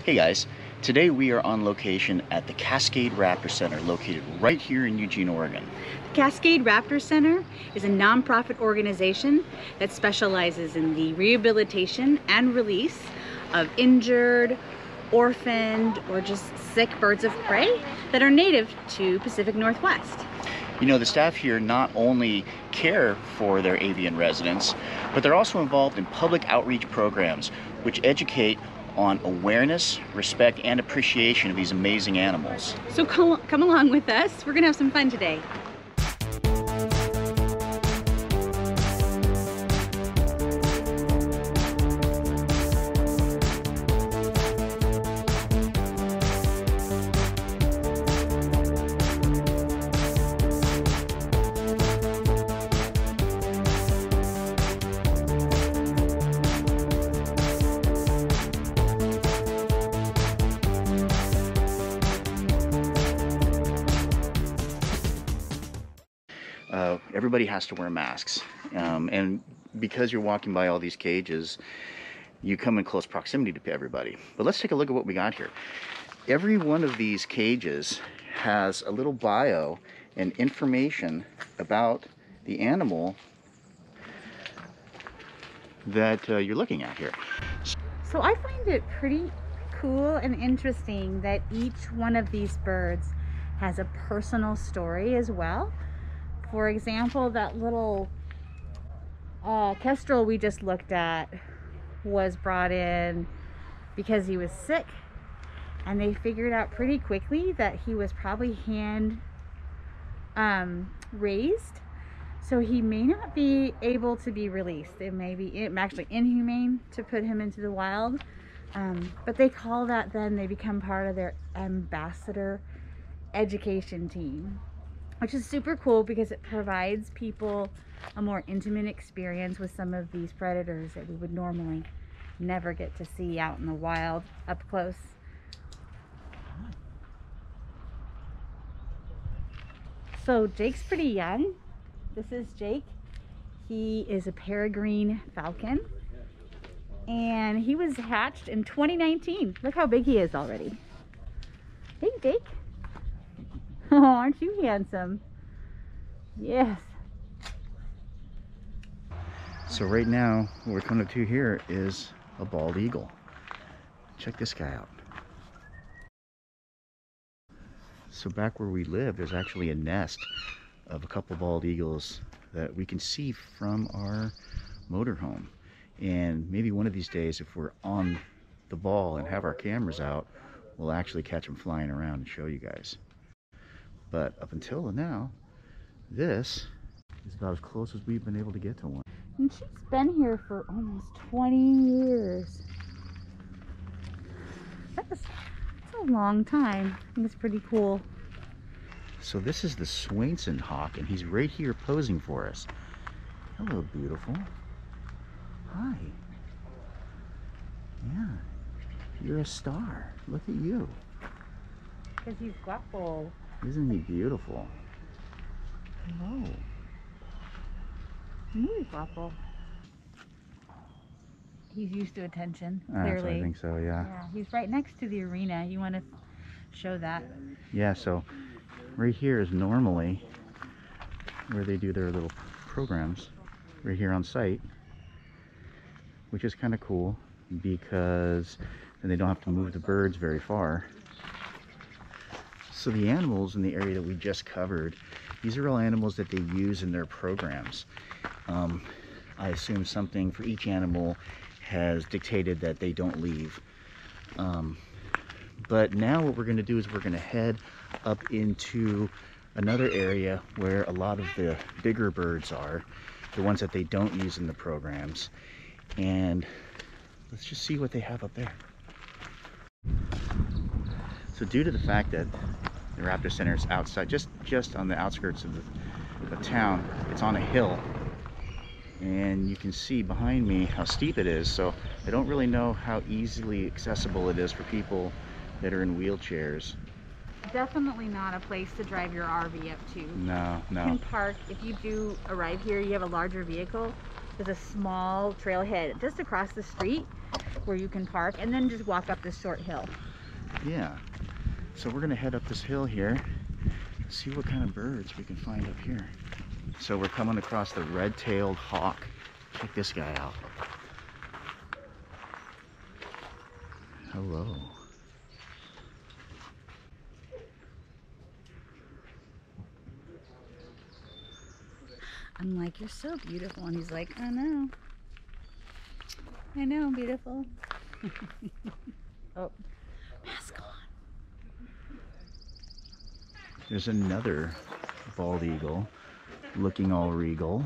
Hey guys, today we are on location at the Cascade Raptor Center located right here in Eugene, Oregon. The Cascade Raptor Center is a nonprofit organization that specializes in the rehabilitation and release of injured, orphaned, or just sick birds of prey that are native to Pacific Northwest. You know, the staff here not only care for their avian residents, but they're also involved in public outreach programs which educate on awareness, respect, and appreciation of these amazing animals. So come along with us. We're gonna have some fun today. Everybody has to wear masks, and because you're walking by all these cages, you come in close proximity to everybody. But let's take a look at what we got here. Every one of these cages has a little bio and information about the animal that you're looking at here. So I find it pretty cool and interesting that each one of these birds has a personal story as well. For example, that little kestrel we just looked at was brought in because he was sick, and they figured out pretty quickly that he was probably hand raised, so he may not be able to be released. It may be actually inhumane to put him into the wild, but they call that, then they become part of their ambassador education team, which is super cool because it provides people a more intimate experience with some of these predators that we would normally never get to see out in the wild up close. So Jake's pretty young. This is Jake. He is a peregrine falcon, and he was hatched in 2019. Look how big he is already. Hey, Jake. Oh, aren't you handsome? Yes. So right now, what we're coming up to here is a bald eagle. Check this guy out. So back where we live, there's actually a nest of a couple bald eagles that we can see from our motorhome. And maybe one of these days, if we're on the ball and have our cameras out, we'll actually catch them flying around and show you guys. But up until now, this is about as close as we've been able to get to one. And she's been here for almost 20 years. That's a long time. I think it's pretty cool. So this is the Swainson hawk, and he's right here posing for us. Hello, beautiful. Hi. Yeah, you're a star. Look at you. Because he's guapo. Isn't he beautiful? Hello. Muy guapo. He's used to attention, That's clearly. I think so, yeah. Yeah, he's right next to the arena. You want to show that? Yeah, so right here is normally where they do their little programs, right here on site, which is kind of cool because then they don't have to move the birds very far. So the animals in the area that we just covered, these are all animals that they use in their programs. I assume something for each animal has dictated that they don't leave. But now what we're going to do is we're going to head up into another area where a lot of the bigger birds are, the ones that they don't use in the programs. And let's just see what they have up there. So due to the fact that the Raptor Center is outside, just on the outskirts of the town, it's on a hill, and you can see behind me how steep it is, so I don't really know how easily accessible it is for people that are in wheelchairs. Definitely not a place to drive your RV up to. No. You can park, if you do arrive here, you have a larger vehicle. There's a small trailhead just across the street where you can park and then just walk up this short hill. Yeah. So we're gonna head up this hill here, see what kind of birds we can find up here. So we're coming across the red-tailed hawk. Check this guy out. Hello. I'm like, you're so beautiful. And he's like, I know. I know, beautiful. Oh, mask on. There's another bald eagle looking all regal.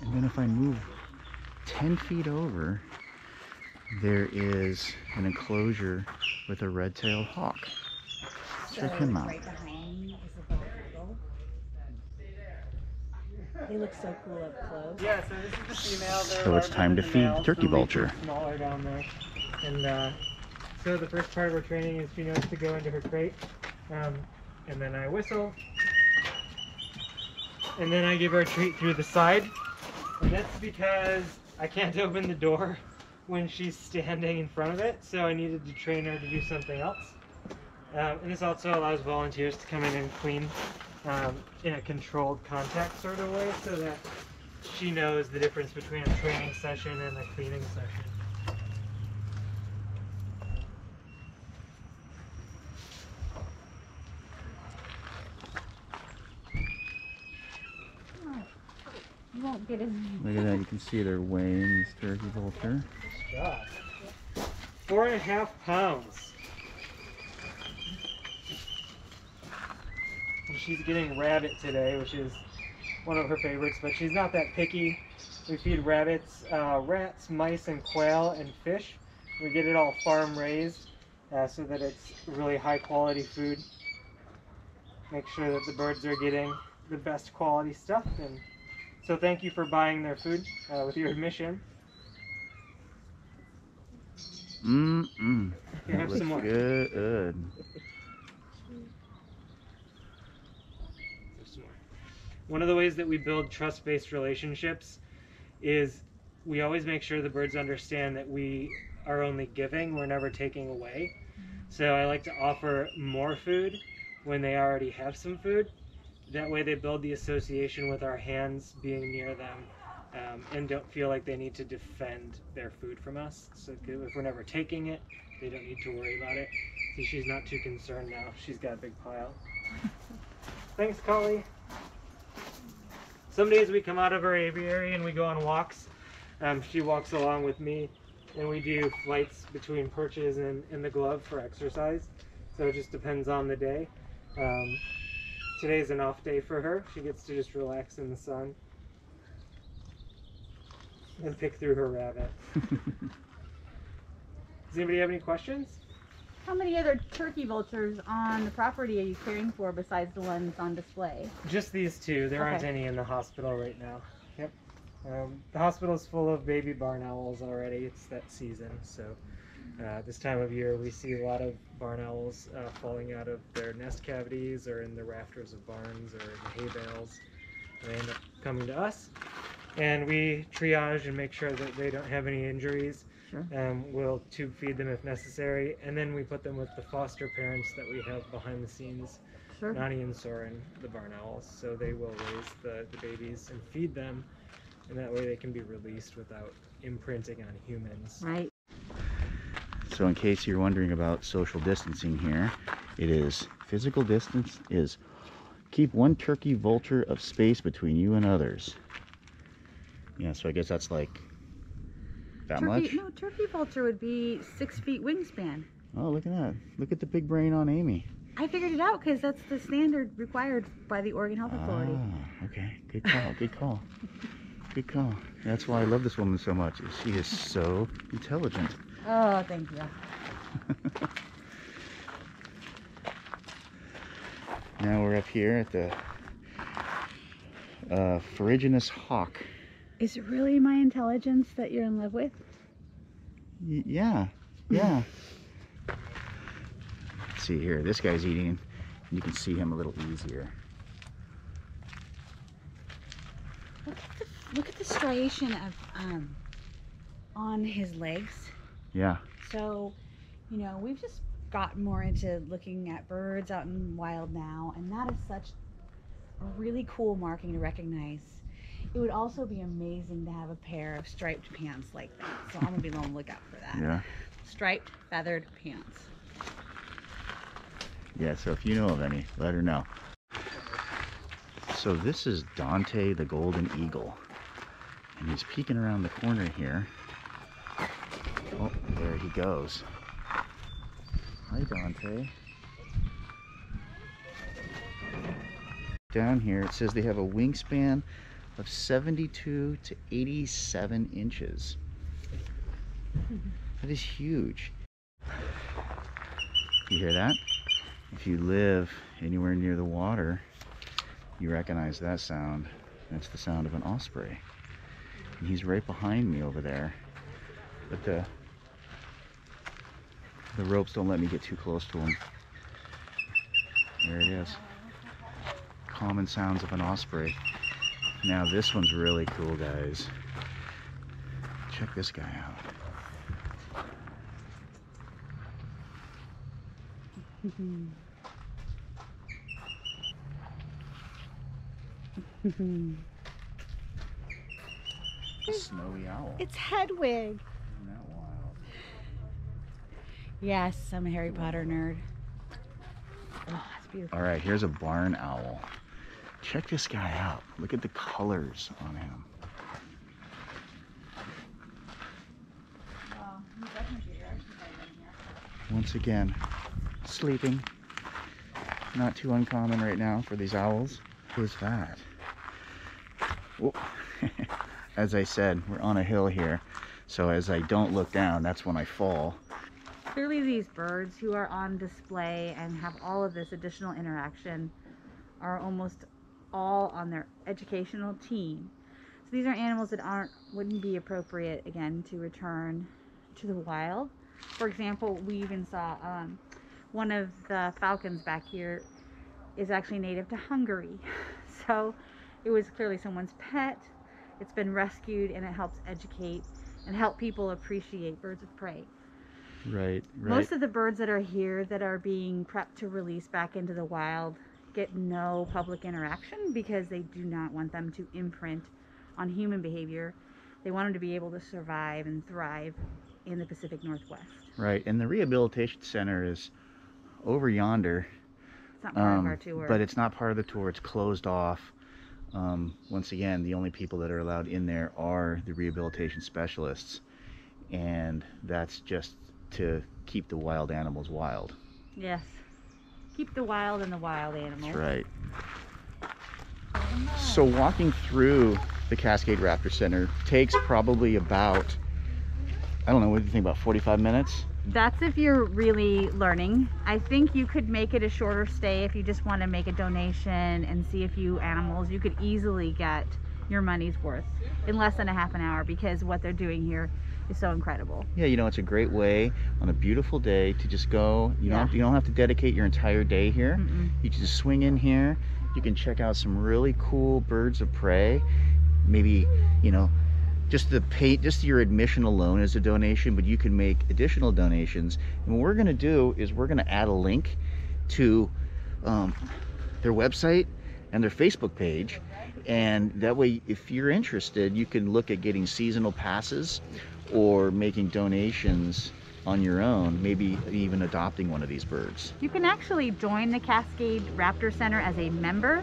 And then if I move 10 feet over, there is an enclosure with a red-tailed hawk. Check him out. Right behind me is a bald eagle. They look so cool up close. Yeah, so this is the female. So it's time to feed the turkey vulture. Smaller down there. And so the first part of her training is she knows to go into her crate. And then I whistle. And then I give her a treat through the side. And that's because I can't open the door when she's standing in front of it. So I needed to train her to do something else. And this also allows volunteers to come in and clean in a controlled contact sort of way, so that she knows the difference between a training session and a cleaning session. You won't get in. Look at that, you can see they're weighing this turkey vulture. Good job. 4.5 pounds. And she's getting rabbit today, which is one of her favorites, but she's not that picky. We feed rabbits, rats, mice, and quail, and fish. We get it all farm raised so that it's really high quality food. Make sure that the birds are getting the best quality stuff. And so thank you for buying their food with your admission. Mm-mm. You have some more. Good. One of the ways that we build trust-based relationships is we always make sure the birds understand that we are only giving, we're never taking away. So I like to offer more food when they already have some food. That way they build the association with our hands being near them and don't feel like they need to defend their food from us. So if we're never taking it, they don't need to worry about it. See, she's not too concerned now. She's got a big pile. Thanks, Collie. Some days we come out of our aviary and we go on walks. She walks along with me, and we do flights between perches and the glove for exercise. So it just depends on the day. Today's an off day for her. She gets to just relax in the sun and pick through her rabbit. Does anybody have any questions? How many other turkey vultures on the property are you caring for besides the ones on display? Just these two. There aren't any in the hospital right now. Yep. The hospital's full of baby barn owls already. It's that season. So this time of year we see a lot of barn owls falling out of their nest cavities or in the rafters of barns or in hay bales. They end up coming to us, and we triage and make sure that they don't have any injuries. Sure. We'll tube feed them if necessary, and then we put them with the foster parents that we have behind the scenes, Sure. Nani and Soren, the barn owls. So they will raise the babies and feed them, and that way they can be released without imprinting on humans. Right. So in case you're wondering about social distancing here, it is physical distance is keep one turkey vulture of space between you and others. Yeah, so I guess that's like that much? No, turkey vulture would be 6 feet wingspan. Oh, look at that. Look at the big brain on Amy. I figured it out because that's the standard required by the Oregon Health Authority. Ah, okay. Good call. Good call. Good call. That's why I love this woman so much. She is so intelligent. Oh, thank you. Now we're up here at the Ferruginous hawk. Is it really my intelligence that you're in love with? Yeah. Let's see here. This guy's eating. You can see him a little easier. look at the striation of on his legs. Yeah. So, you know, we've just gotten more into looking at birds out in wild now, and that is such a really cool marking to recognize. It would also be amazing to have a pair of striped pants like that. So I'm gonna be on the lookout for that. Yeah. Striped feathered pants. Yeah, so if you know of any, let her know. So this is Dante the golden eagle, and he's peeking around the corner here. Oh, there he goes. Hi, Dante. Down here it says they have a wingspan of 72 to 87 inches. That is huge. You hear that? If you live anywhere near the water, you recognize that sound. That's the sound of an osprey. And he's right behind me over there. But the ropes don't let me get too close to him. There it is. Common sounds of an osprey. Now this one's really cool, guys. Check this guy out. A snowy owl. It's Hedwig. Isn't that wild? Yes, I'm a Harry Potter nerd. Oh, it's beautiful. All right, here's a barn owl. Check this guy out. Look at the colors on him. Once again, sleeping. Not too uncommon right now for these owls. Who's that? Oh. As I said, we're on a hill here, so as I don't look down, that's when I fall. Clearly these birds who are on display and have all of this additional interaction are almost all on their educational team. So these are animals that wouldn't be appropriate, again, to return to the wild. For example, we even saw one of the falcons back here is actually native to Hungary. So it was clearly someone's pet. It's been rescued, and it helps educate and help people appreciate birds of prey. Right. Most of the birds that are here that are being prepped to release back into the wild get no public interaction because they do not want them to imprint on human behavior. They want them to be able to survive and thrive in the Pacific Northwest. Right, and the rehabilitation center is over yonder. It's not part of our tour. But it's not part of the tour. It's closed off. Once again, the only people that are allowed in there are the rehabilitation specialists, and that's just to keep the wild animals wild. Yes, keep the wild and the wild animals. That's right. So walking through the Cascade Raptor Center takes probably about, I don't know, what do you think, about 45 minutes? That's if you're really learning. I think you could make it a shorter stay if you just want to make a donation and see a few animals. You could easily get your money's worth in less than a half an hour because what they're doing here is so incredible. Yeah, you know, it's a great way on a beautiful day to just go. You don't have to dedicate your entire day here. You can just swing in here. You can check out some really cool birds of prey. Maybe, you know, just your admission alone is a donation, but you can make additional donations. And what we're going to do is we're going to add a link to their website and their Facebook page, and that way if you're interested you can look at getting seasonal passes or making donations on your own, maybe even adopting one of these birds. You can actually join the Cascade Raptor Center as a member.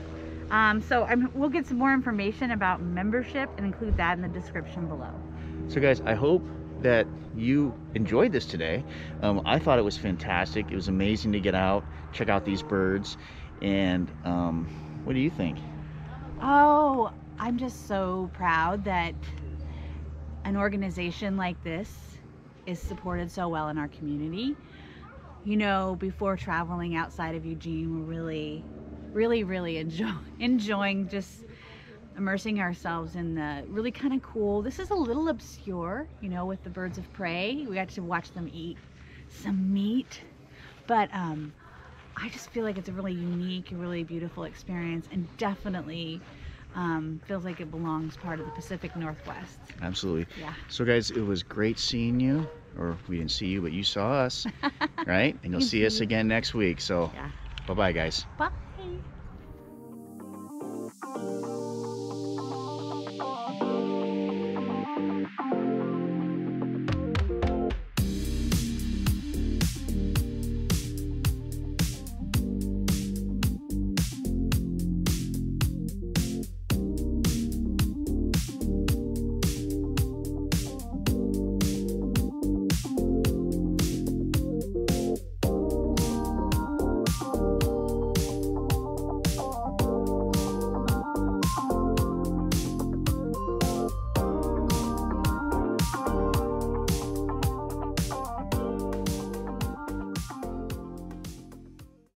We'll get some more information about membership and include that in the description below. So guys, I hope that you enjoyed this today. I thought it was fantastic. It was amazing to get out, check out these birds, and what do you think? Oh, I'm just so proud that an organization like this is supported so well in our community. You know, before traveling outside of Eugene, we're really enjoying just immersing ourselves in the really kind of cool. This is a little obscure, you know, with the birds of prey. We got to watch them eat some meat, but I just feel like it's a really unique, really beautiful experience, and definitely feels like it belongs part of the Pacific Northwest. Absolutely. Yeah. So guys, it was great seeing you, or we didn't see you, but you saw us, right? And you'll see us again next week. So Yeah. bye-bye, guys. Bye.